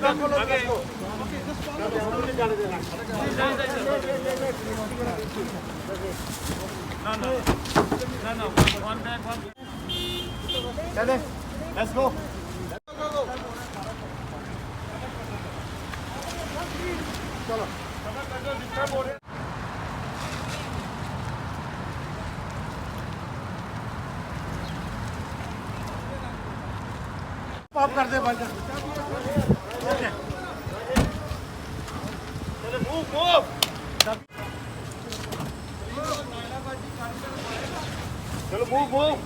Let's go. Pop कर दे बंद। चलो move। चलो move।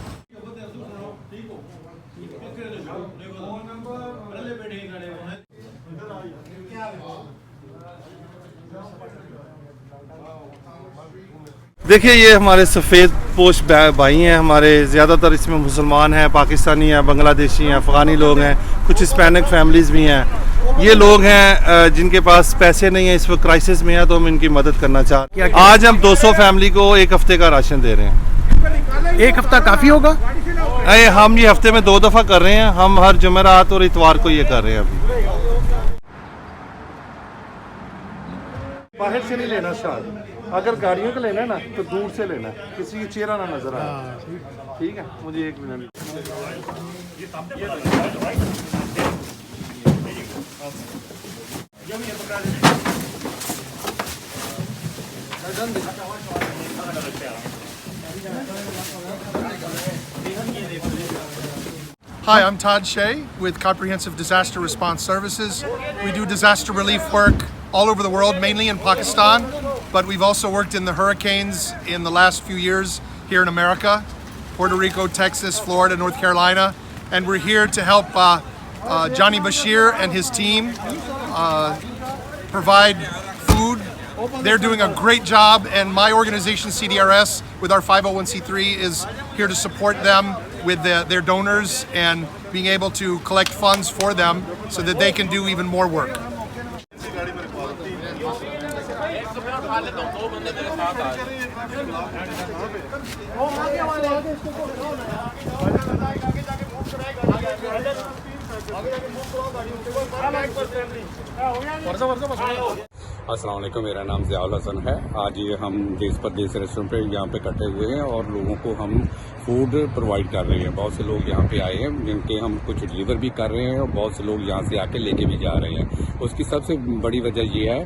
देखिए ये हमारे सफ़ेद पोश भाई हैं हमारे, ज़्यादातर इसमें मुसलमान हैं, पाकिस्तानी हैं, बांग्लादेशी हैं, अफ़गानी लोग हैं, कुछ हिस्पैनिक फैमिलीज़ भी हैं। ये लोग हैं जिनके पास पैसे नहीं हैं, इस वक्त क्राइसिस में है, तो हम इनकी मदद करना चाहते हैं। आज हम 200 फैमिली को एक हफ़्ते का राशन दे रहे हैं। एक हफ़्ता काफ़ी होगा? हम ये हफ़्ते में 2 दफ़ा कर रहे हैं। हम हर जुमेरात और इतवार को ये कर रहे हैं। अभी बाहर से नहीं लेना शायद, अगर गाड़ियों का लेना है ना तो दूर से लेना, किसी की चेहरा ना नजर आए। ठीक है, मुझे 1 minute. Hi, I'm Todd Shea with Comprehensive Disaster Response Services. We do disaster relief work all over the world, mainly in Pakistan, but we've also worked in the hurricanes in the last few years here in America, Puerto Rico, Texas, Florida, North Carolina, and we're here to help Johnny Bashir and his team provide food. They're doing a great job, and my organization CDRS with our 501c3 is here to support them with their donors and being able to collect funds for them so that they can do even more work. अस्सलाम वालेकुम, मेरा नाम ज़ियाउल हसन है। आज ये हम देश परदेश रेस्टोरेंट पे यहाँ पे इकट्ठे हुए हैं और लोगों को हम फूड प्रोवाइड कर रहे हैं। बहुत से लोग यहाँ पे आए हैं जिनके हम कुछ डिलीवर भी कर रहे हैं और बहुत से लोग यहाँ से आके लेके भी जा रहे हैं। उसकी सबसे बड़ी वजह ये है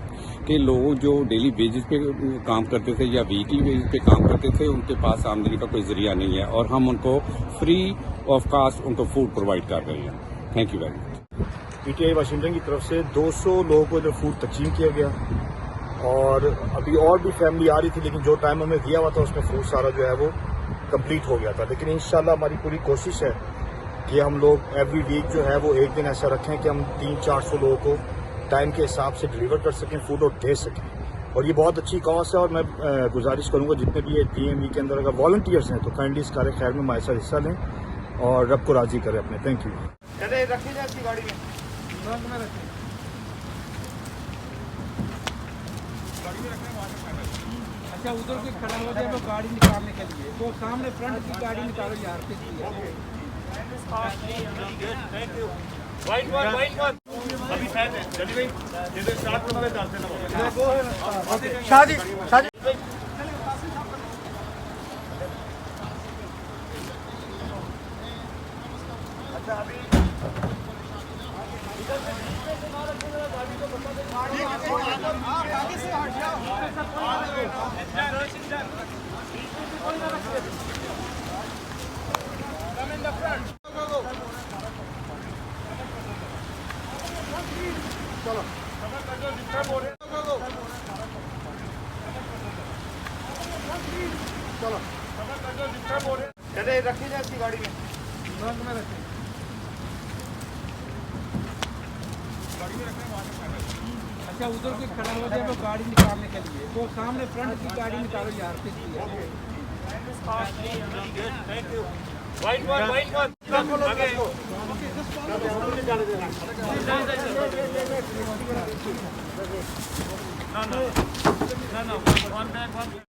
कि लोग जो डेली बेसिस पे काम करते थे या वीकली बेसिस पे काम करते थे, उनके पास आमदनी का कोई जरिया नहीं है और हम उनको फ्री ऑफ कास्ट उनको फूड प्रोवाइड कर रहे हैं। Thank you very much. PTI Washington की तरफ से 200 लोगों को इधर फूड तकसीम किया गया और अभी और भी फैमिली आ रही थी, लेकिन जो टाइम हमें दिया हुआ था उसमें फूड सारा जो है वो कंप्लीट हो गया था। लेकिन इंशाल्लाह हमारी पूरी कोशिश है कि हम लोग एवरी वीक जो है वो एक दिन ऐसा रखें कि हम 300-400 लोगों को टाइम के हिसाब से डिलीवर कर सकें, फूड और दे सकें। और ये बहुत अच्छी कॉज है और मैं गुजारिश करूँगा जितने भी ये DME के अंदर अगर वॉलंटियर्स हैं तो काइंडली इस कार्य खैर में हमारे साथ हिस्सा लें और रब को राजी करें अपने। Thank you. रखी जाए इसकी गाड़ी में अच्छा, उधर कोई खड़ा हो जाए वो गाड़ी निकालने के लिए, तो सामने फ्रंट की गाड़ी निकालो यार। अभी चली गई स्टार्ट करना है। शादी अच्छा अभी चले रखी जाए इसकी गाड़ी में अच्छा, उधर कोई खड़ा हो जाए वो गाड़ी निकालने के लिए, तो सामने फ्रंट की गाड़ी निकालो यार। No.